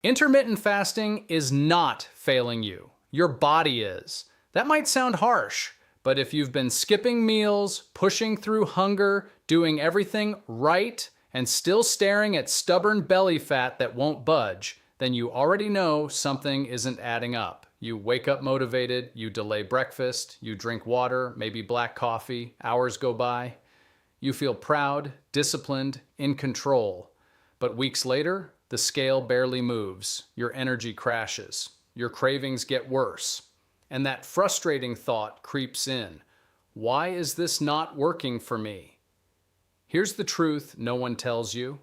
Intermittent fasting is not failing you. Your body is. That might sound harsh, but if you've been skipping meals, pushing through hunger, doing everything right, and still staring at stubborn belly fat that won't budge, then you already know something isn't adding up. You wake up motivated, you delay breakfast, you drink water, maybe black coffee, hours go by. You feel proud, disciplined, in control. But weeks later, the scale barely moves, your energy crashes, your cravings get worse, and that frustrating thought creeps in. Why is this not working for me? Here's the truth no one tells you.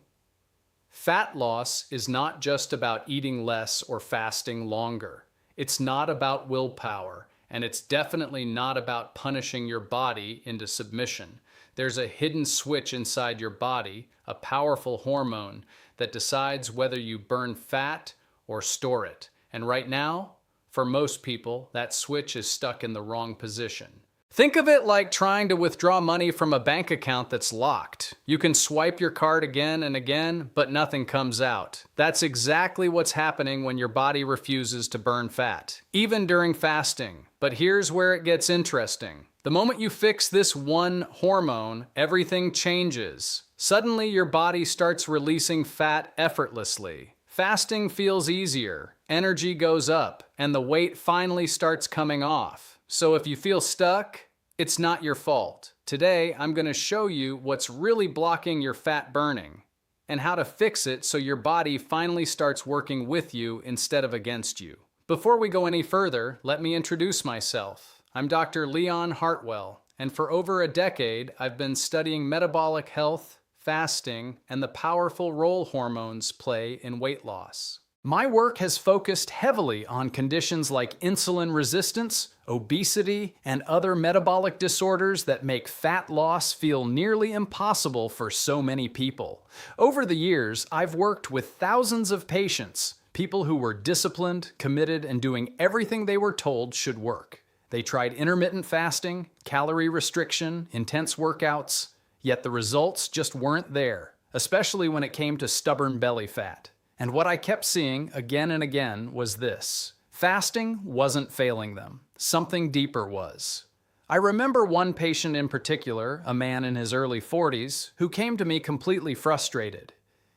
Fat loss is not just about eating less or fasting longer. It's not about willpower, and it's definitely not about punishing your body into submission. There's a hidden switch inside your body, a powerful hormone, that decides whether you burn fat or store it. And right now, for most people, that switch is stuck in the wrong position. Think of it like trying to withdraw money from a bank account that's locked. You can swipe your card again and again, but nothing comes out. That's exactly what's happening when your body refuses to burn fat, even during fasting. But here's where it gets interesting. The moment you fix this one hormone, everything changes. Suddenly, your body starts releasing fat effortlessly. Fasting feels easier, energy goes up, and the weight finally starts coming off. So if you feel stuck, it's not your fault. Today, I'm going to show you what's really blocking your fat burning and how to fix it so your body finally starts working with you instead of against you. Before we go any further, let me introduce myself. I'm Dr. Leon Hartwell, and for over a decade, I've been studying metabolic health, fasting, and the powerful role hormones play in weight loss. My work has focused heavily on conditions like insulin resistance, obesity, and other metabolic disorders that make fat loss feel nearly impossible for so many people. Over the years, I've worked with thousands of patients, people who were disciplined, committed, and doing everything they were told should work. They tried intermittent fasting, calorie restriction, intense workouts, yet the results just weren't there, especially when it came to stubborn belly fat. And what I kept seeing again and again was this. Fasting wasn't failing them. Something deeper was. I remember one patient in particular, a man in his early 40s, who came to me completely frustrated.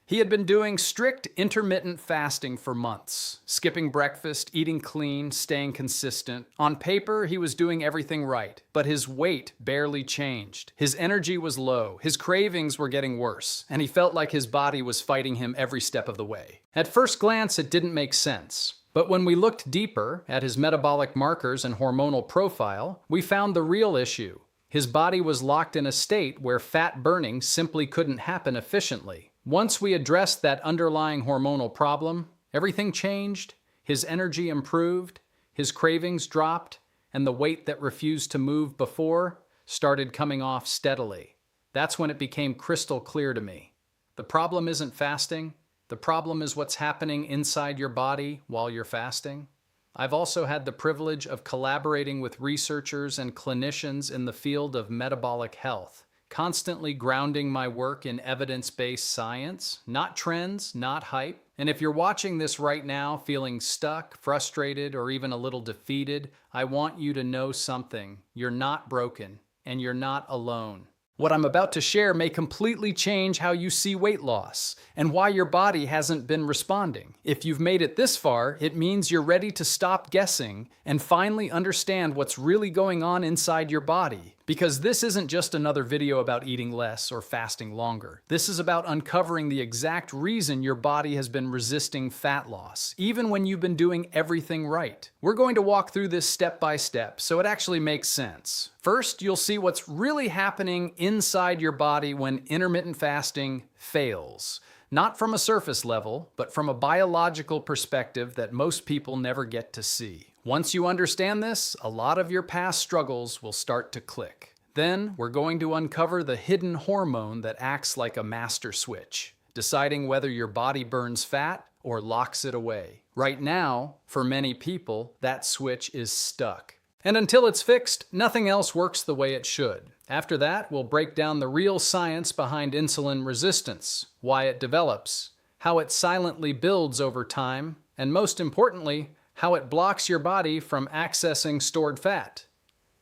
He had been doing strict intermittent fasting for months, skipping breakfast, eating clean, staying consistent. On paper, he was doing everything right, but his weight barely changed. His energy was low, his cravings were getting worse, and he felt like his body was fighting him every step of the way. At first glance, it didn't make sense. But when we looked deeper at his metabolic markers and hormonal profile, we found the real issue. His body was locked in a state where fat burning simply couldn't happen efficiently. Once we addressed that underlying hormonal problem, everything changed, his energy improved, his cravings dropped, and the weight that refused to move before started coming off steadily. That's when it became crystal clear to me. The problem isn't fasting, the problem is what's happening inside your body while you're fasting. I've also had the privilege of collaborating with researchers and clinicians in the field of metabolic health, constantly grounding my work in evidence-based science, not trends, not hype. And if you're watching this right now feeling stuck, frustrated, or even a little defeated, I want you to know something. You're not broken, and you're not alone. What I'm about to share may completely change how you see weight loss and why your body hasn't been responding. If you've made it this far, it means you're ready to stop guessing and finally understand what's really going on inside your body. Because this isn't just another video about eating less or fasting longer. This is about uncovering the exact reason your body has been resisting fat loss, even when you've been doing everything right. We're going to walk through this step by step, so it actually makes sense. First, you'll see what's really happening inside your body when intermittent fasting fails. Not from a surface level, but from a biological perspective that most people never get to see. Once you understand this, a lot of your past struggles will start to click. Then, we're going to uncover the hidden hormone that acts like a master switch, deciding whether your body burns fat or locks it away. Right now, for many people, that switch is stuck. And until it's fixed, nothing else works the way it should. After that, we'll break down the real science behind insulin resistance, why it develops, how it silently builds over time, and most importantly, how it blocks your body from accessing stored fat.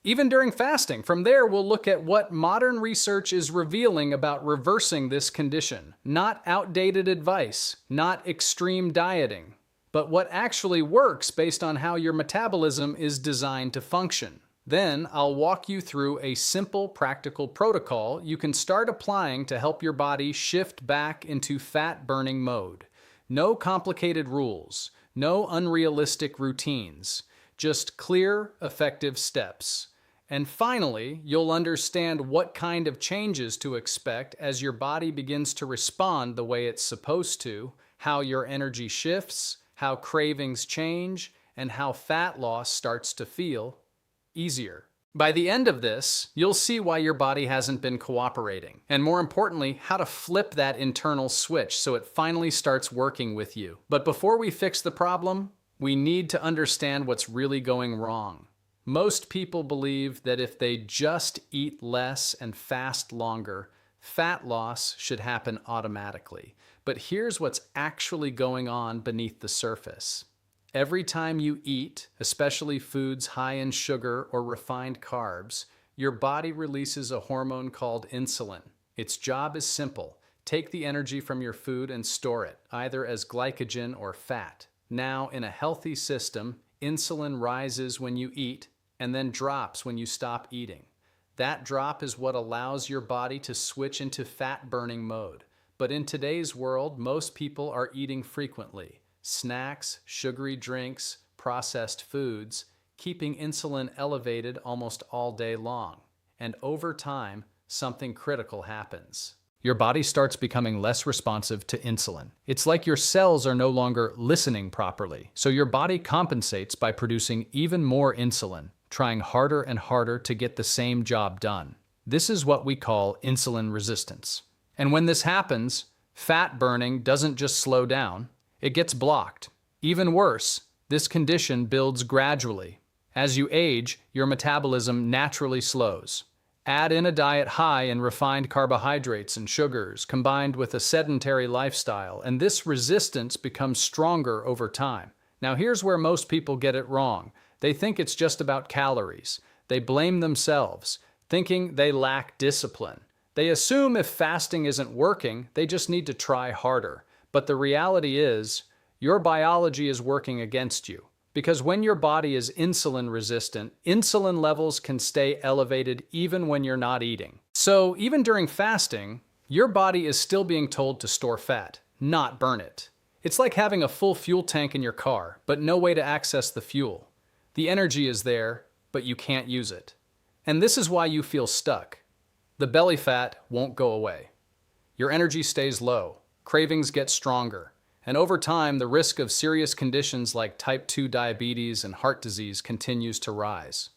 Even during fasting, from there we'll look at what modern research is revealing about reversing this condition. Not outdated advice, not extreme dieting, but what actually works based on how your metabolism is designed to function. Then I'll walk you through a simple, practical protocol you can start applying to help your body shift back into fat-burning mode. No complicated rules, no unrealistic routines, just clear, effective steps. And finally, you'll understand what kind of changes to expect as your body begins to respond the way it's supposed to, how your energy shifts, how cravings change, and how fat loss starts to feel easier. By the end of this, you'll see why your body hasn't been cooperating, and more importantly, how to flip that internal switch so it finally starts working with you. But before we fix the problem, we need to understand what's really going wrong. Most people believe that if they just eat less and fast longer, fat loss should happen automatically. But here's what's actually going on beneath the surface. Every time you eat, especially foods high in sugar or refined carbs, your body releases a hormone called insulin. Its job is simple. Take the energy from your food and store it, either as glycogen or fat. Now, in a healthy system, insulin rises when you eat and then drops when you stop eating. That drop is what allows your body to switch into fat-burning mode. But in today's world, most people are eating frequently. Snacks, sugary drinks, processed foods, keeping insulin elevated almost all day long. And over time, something critical happens. Your body starts becoming less responsive to insulin. It's like your cells are no longer listening properly, so your body compensates by producing even more insulin, trying harder and harder to get the same job done. This is what we call insulin resistance. And when this happens, fat burning doesn't just slow down, it gets blocked. Even worse, this condition builds gradually. As you age, your metabolism naturally slows. Add in a diet high in refined carbohydrates and sugars, combined with a sedentary lifestyle, and this resistance becomes stronger over time. Now here's where most people get it wrong. They think it's just about calories. They blame themselves, thinking they lack discipline. They assume if fasting isn't working, they just need to try harder. But the reality is, your biology is working against you. Because when your body is insulin resistant, insulin levels can stay elevated even when you're not eating. So even during fasting, your body is still being told to store fat, not burn it. It's like having a full fuel tank in your car, but no way to access the fuel. The energy is there, but you can't use it. And this is why you feel stuck. The belly fat won't go away. Your energy stays low, cravings get stronger, and over time, the risk of serious conditions like type 2 diabetes and heart disease continues to rise.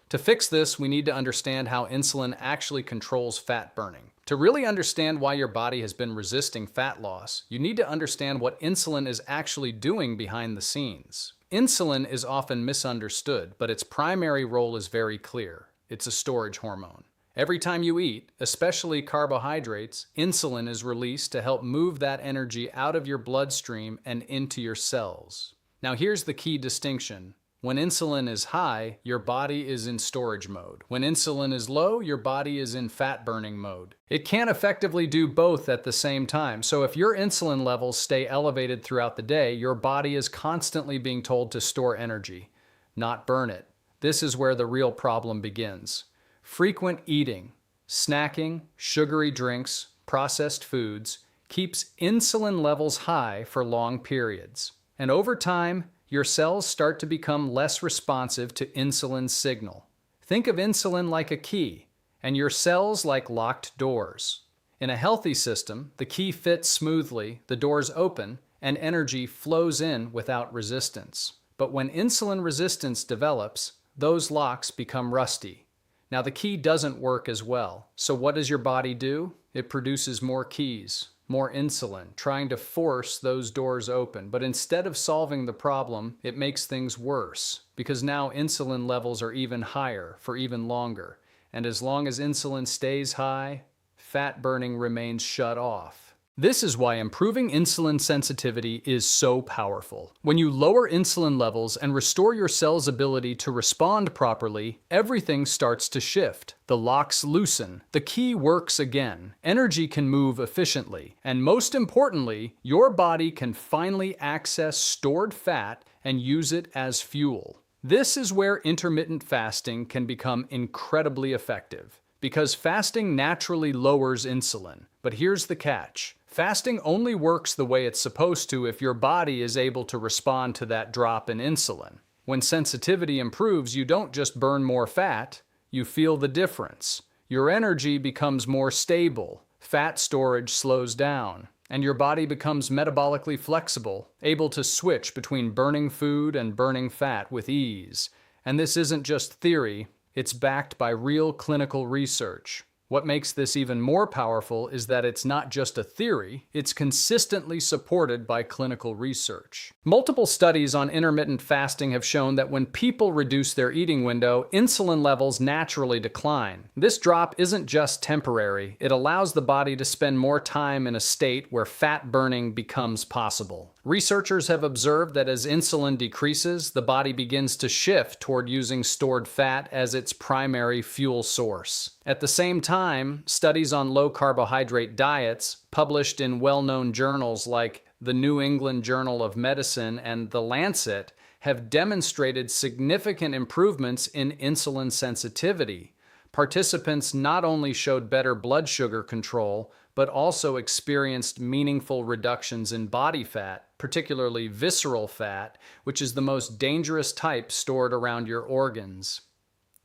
To fix this, we need to understand how insulin actually controls fat burning. To really understand why your body has been resisting fat loss, you need to understand what insulin is actually doing behind the scenes. Insulin is often misunderstood, but its primary role is very clear. It's a storage hormone. Every time you eat, especially carbohydrates, insulin is released to help move that energy out of your bloodstream and into your cells. Now here's the key distinction. When insulin is high, your body is in storage mode. When insulin is low, your body is in fat-burning mode. It can't effectively do both at the same time, so if your insulin levels stay elevated throughout the day, your body is constantly being told to store energy, not burn it. This is where the real problem begins. Frequent eating, snacking, sugary drinks, processed foods, keeps insulin levels high for long periods. And over time, your cells start to become less responsive to insulin's signal. Think of insulin like a key, and your cells like locked doors. In a healthy system, the key fits smoothly, the doors open, and energy flows in without resistance. But when insulin resistance develops, those locks become rusty. Now the key doesn't work as well, so what does your body do? It produces more keys, more insulin, trying to force those doors open. But instead of solving the problem, it makes things worse, because now insulin levels are even higher for even longer. And as long as insulin stays high, fat burning remains shut off. This is why improving insulin sensitivity is so powerful. When you lower insulin levels and restore your cell's ability to respond properly, everything starts to shift. The locks loosen, the key works again, energy can move efficiently, and most importantly, your body can finally access stored fat and use it as fuel. This is where intermittent fasting can become incredibly effective, because fasting naturally lowers insulin. But here's the catch. Fasting only works the way it's supposed to if your body is able to respond to that drop in insulin. When sensitivity improves, you don't just burn more fat, you feel the difference. Your energy becomes more stable, fat storage slows down, and your body becomes metabolically flexible, able to switch between burning food and burning fat with ease. And this isn't just theory, it's backed by real clinical research. What makes this even more powerful is that it's not just a theory, it's consistently supported by clinical research. Multiple studies on intermittent fasting have shown that when people reduce their eating window, insulin levels naturally decline. This drop isn't just temporary, it allows the body to spend more time in a state where fat burning becomes possible. Researchers have observed that as insulin decreases, the body begins to shift toward using stored fat as its primary fuel source. At the same time, studies on low-carbohydrate diets, published in well-known journals like the New England Journal of Medicine and The Lancet, have demonstrated significant improvements in insulin sensitivity. Participants not only showed better blood sugar control, but also experienced meaningful reductions in body fat, particularly visceral fat, which is the most dangerous type stored around your organs.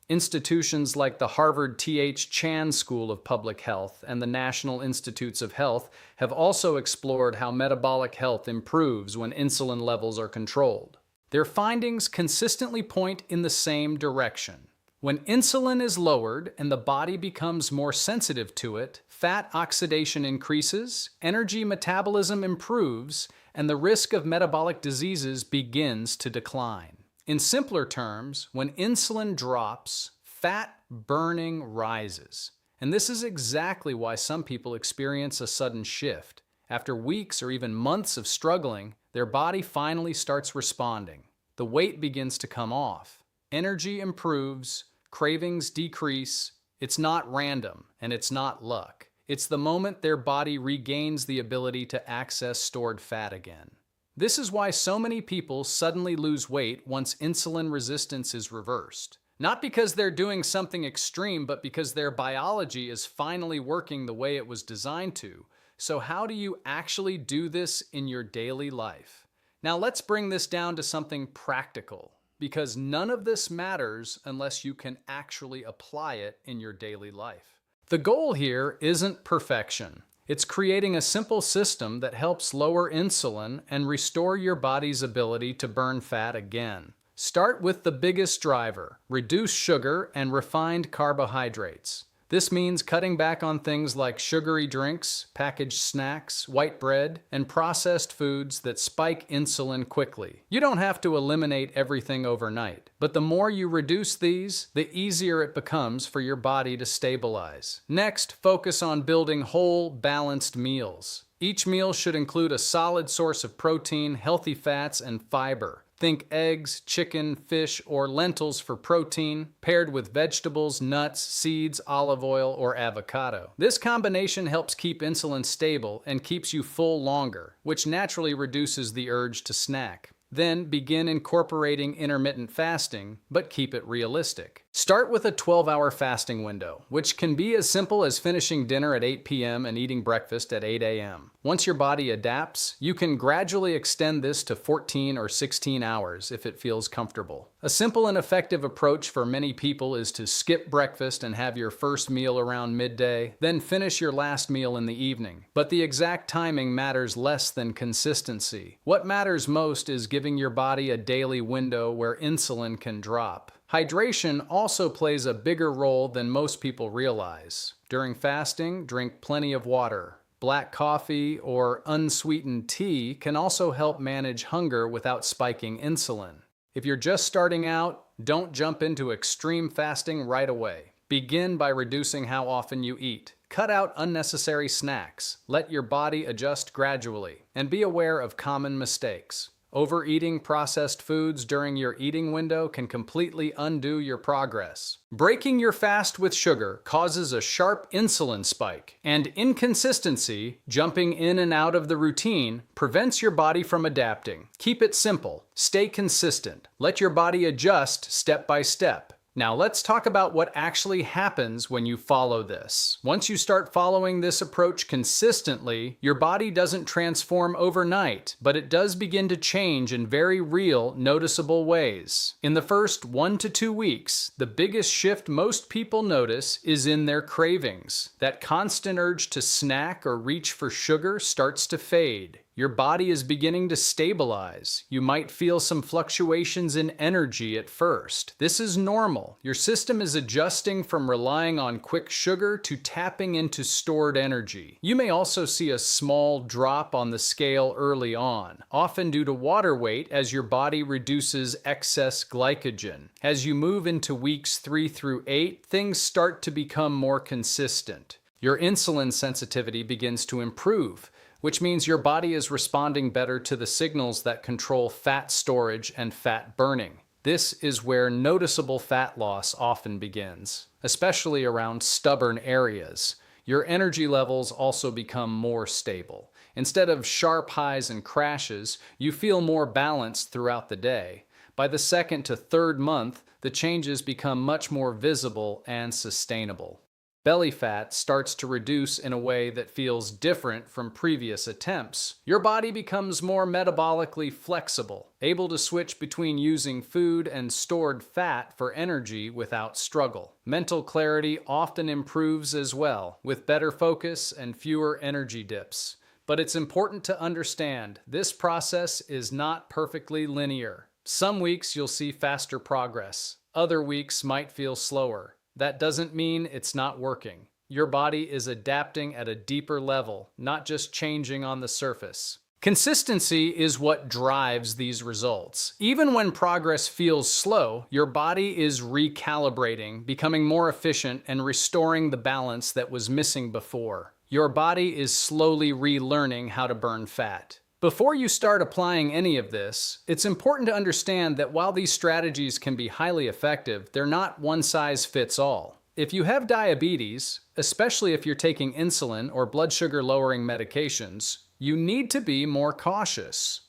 Institutions like the Harvard T.H. Chan School of Public Health and the National Institutes of Health have also explored how metabolic health improves when insulin levels are controlled. Their findings consistently point in the same direction. When insulin is lowered and the body becomes more sensitive to it, fat oxidation increases, energy metabolism improves, and the risk of metabolic diseases begins to decline. In simpler terms, when insulin drops, fat burning rises. And this is exactly why some people experience a sudden shift. After weeks or even months of struggling, their body finally starts responding. The weight begins to come off. Energy improves, cravings decrease. It's not random, and it's not luck. It's the moment their body regains the ability to access stored fat again. This is why so many people suddenly lose weight once insulin resistance is reversed. Not because they're doing something extreme, but because their biology is finally working the way it was designed to. So how do you actually do this in your daily life? Now let's bring this down to something practical, because none of this matters unless you can actually apply it in your daily life. The goal here isn't perfection. It's creating a simple system that helps lower insulin and restore your body's ability to burn fat again. Start with the biggest driver: reduce sugar and refined carbohydrates. This means cutting back on things like sugary drinks, packaged snacks, white bread, and processed foods that spike insulin quickly. You don't have to eliminate everything overnight, but the more you reduce these, the easier it becomes for your body to stabilize. Next, focus on building whole, balanced meals. Each meal should include a solid source of protein, healthy fats, and fiber. Think eggs, chicken, fish, or lentils for protein, paired with vegetables, nuts, seeds, olive oil, or avocado. This combination helps keep insulin stable and keeps you full longer, which naturally reduces the urge to snack. Then begin incorporating intermittent fasting, but keep it realistic. Start with a 12-hour fasting window, which can be as simple as finishing dinner at 8 p.m. and eating breakfast at 8 a.m. Once your body adapts, you can gradually extend this to 14 or 16 hours if it feels comfortable. A simple and effective approach for many people is to skip breakfast and have your first meal around midday, then finish your last meal in the evening. But the exact timing matters less than consistency. What matters most is giving your body a daily window where insulin can drop. Hydration also plays a bigger role than most people realize. During fasting, drink plenty of water. Black coffee or unsweetened tea can also help manage hunger without spiking insulin. If you're just starting out, don't jump into extreme fasting right away. Begin by reducing how often you eat. Cut out unnecessary snacks, let your body adjust gradually, and be aware of common mistakes. Overeating processed foods during your eating window can completely undo your progress. Breaking your fast with sugar causes a sharp insulin spike, and inconsistency, jumping in and out of the routine, prevents your body from adapting. Keep it simple, stay consistent, let your body adjust step by step. Now let's talk about what actually happens when you follow this. Once you start following this approach consistently, your body doesn't transform overnight, but it does begin to change in very real, noticeable ways. In the first 1 to 2 weeks, the biggest shift most people notice is in their cravings. That constant urge to snack or reach for sugar starts to fade. Your body is beginning to stabilize. You might feel some fluctuations in energy at first. This is normal. Your system is adjusting from relying on quick sugar to tapping into stored energy. You may also see a small drop on the scale early on, often due to water weight as your body reduces excess glycogen. As you move into weeks 3 through 8, things start to become more consistent. Your insulin sensitivity begins to improve, which means your body is responding better to the signals that control fat storage and fat burning. This is where noticeable fat loss often begins, especially around stubborn areas. Your energy levels also become more stable. Instead of sharp highs and crashes, you feel more balanced throughout the day. By the second to third month, the changes become much more visible and sustainable. Belly fat starts to reduce in a way that feels different from previous attempts. Your body becomes more metabolically flexible, able to switch between using food and stored fat for energy without struggle. Mental clarity often improves as well, with better focus and fewer energy dips. But it's important to understand, this process is not perfectly linear. Some weeks you'll see faster progress. Other weeks might feel slower. That doesn't mean it's not working. Your body is adapting at a deeper level, not just changing on the surface. Consistency is what drives these results. Even when progress feels slow, your body is recalibrating, becoming more efficient, and restoring the balance that was missing before. Your body is slowly relearning how to burn fat. Before you start applying any of this, it's important to understand that while these strategies can be highly effective, they're not one size fits all. If you have diabetes, especially if you're taking insulin or blood sugar lowering medications, you need to be more cautious.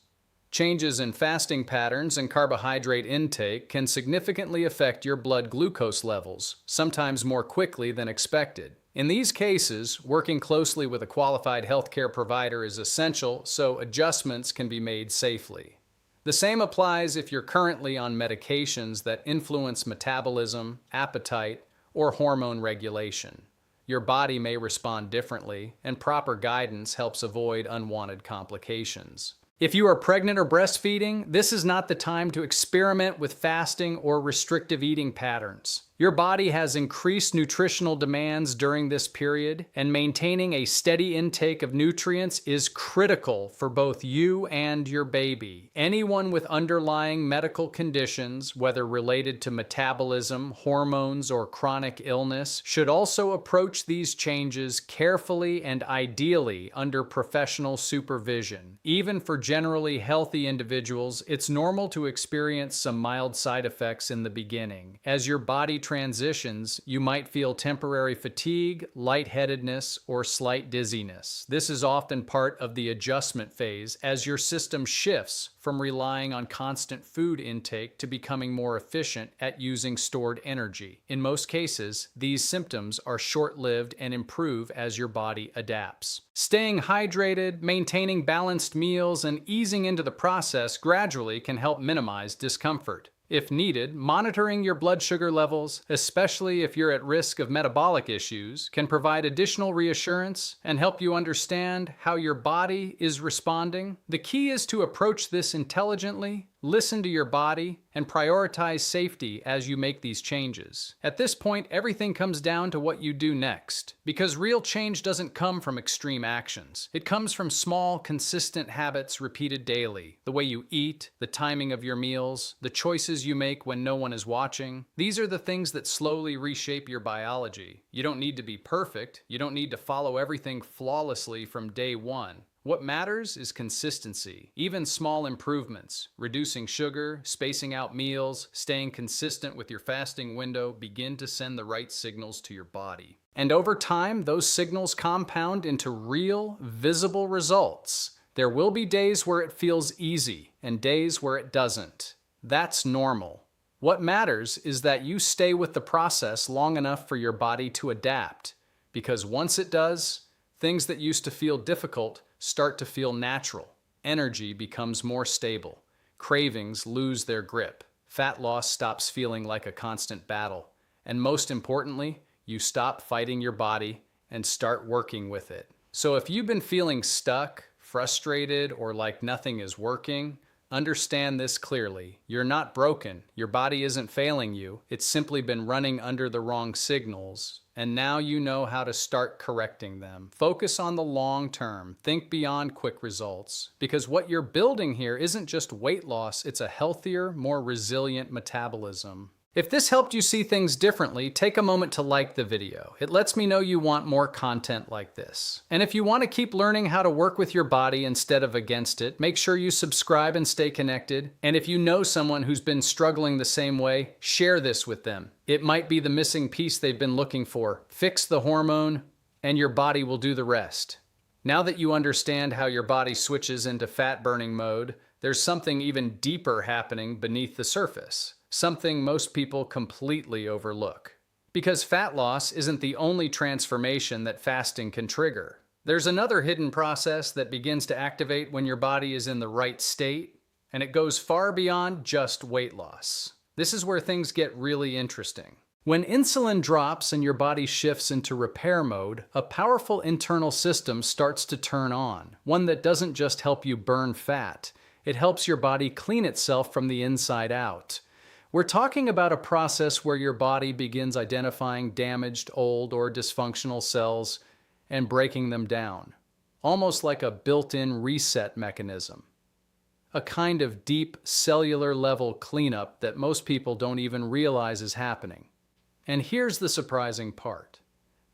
Changes in fasting patterns and carbohydrate intake can significantly affect your blood glucose levels, sometimes more quickly than expected. In these cases, working closely with a qualified healthcare provider is essential so adjustments can be made safely. The same applies if you're currently on medications that influence metabolism, appetite, or hormone regulation. Your body may respond differently, and proper guidance helps avoid unwanted complications. If you are pregnant or breastfeeding, this is not the time to experiment with fasting or restrictive eating patterns. Your body has increased nutritional demands during this period, and maintaining a steady intake of nutrients is critical for both you and your baby. Anyone with underlying medical conditions, whether related to metabolism, hormones, or chronic illness, should also approach these changes carefully and ideally under professional supervision. Even for generally healthy individuals, it's normal to experience some mild side effects in the beginning. As your body transitions, you might feel temporary fatigue, lightheadedness, or slight dizziness. This is often part of the adjustment phase as your system shifts from relying on constant food intake to becoming more efficient at using stored energy. In most cases, these symptoms are short-lived and improve as your body adapts. Staying hydrated, maintaining balanced meals, and easing into the process gradually can help minimize discomfort. If needed, monitoring your blood sugar levels, especially if you're at risk of metabolic issues, can provide additional reassurance and help you understand how your body is responding. The key is to approach this intelligently, listen to your body, and prioritize safety as you make these changes. At this point, everything comes down to what you do next, because real change doesn't come from extreme actions. It comes from small, consistent habits repeated daily. The way you eat, the timing of your meals, the choices you make when no one is watching. These are the things that slowly reshape your biology. You don't need to be perfect. You don't need to follow everything flawlessly from day one. What matters is consistency. Even small improvements, reducing sugar, spacing out meals, staying consistent with your fasting window, begin to send the right signals to your body. And over time, those signals compound into real, visible results. There will be days where it feels easy and days where it doesn't. That's normal. What matters is that you stay with the process long enough for your body to adapt. Because once it does, things that used to feel difficult start to feel natural. Energy becomes more stable. Cravings lose their grip. Fat loss stops feeling like a constant battle. And most importantly, you stop fighting your body and start working with it. So if you've been feeling stuck, frustrated, or like nothing is working, understand this clearly. You're not broken. Your body isn't failing you. It's simply been running under the wrong signals. And now you know how to start correcting them. Focus on the long term. Think beyond quick results. Because what you're building here isn't just weight loss, it's a healthier, more resilient metabolism. If this helped you see things differently, take a moment to like the video. It lets me know you want more content like this. And if you want to keep learning how to work with your body instead of against it, make sure you subscribe and stay connected. And if you know someone who's been struggling the same way, share this with them. It might be the missing piece they've been looking for. Fix the hormone, and your body will do the rest. Now that you understand how your body switches into fat-burning mode, there's something even deeper happening beneath the surface. Something most people completely overlook. Because fat loss isn't the only transformation that fasting can trigger. There's another hidden process that begins to activate when your body is in the right state, and it goes far beyond just weight loss. This is where things get really interesting. When insulin drops and your body shifts into repair mode, a powerful internal system starts to turn on. One that doesn't just help you burn fat, it helps your body clean itself from the inside out. We're talking about a process where your body begins identifying damaged, old, or dysfunctional cells and breaking them down, almost like a built-in reset mechanism. A kind of deep cellular level cleanup that most people don't even realize is happening. And here's the surprising part.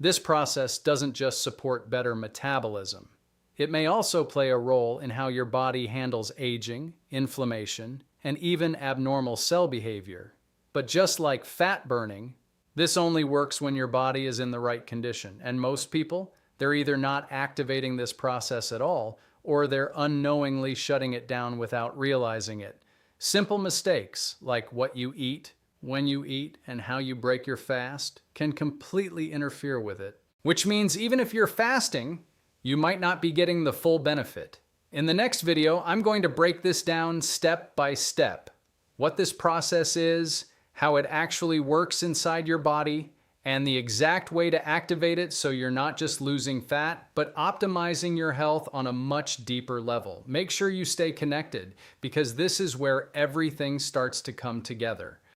This process doesn't just support better metabolism. It may also play a role in how your body handles aging, inflammation, and even abnormal cell behavior. But just like fat burning, this only works when your body is in the right condition. And most people, they're either not activating this process at all, or they're unknowingly shutting it down without realizing it. Simple mistakes, like what you eat, when you eat, and how you break your fast, can completely interfere with it. Which means even if you're fasting, you might not be getting the full benefit. In the next video, I'm going to break this down step by step. What this process is, how it actually works inside your body, and the exact way to activate it so you're not just losing fat, but optimizing your health on a much deeper level. Make sure you stay connected, because this is where everything starts to come together.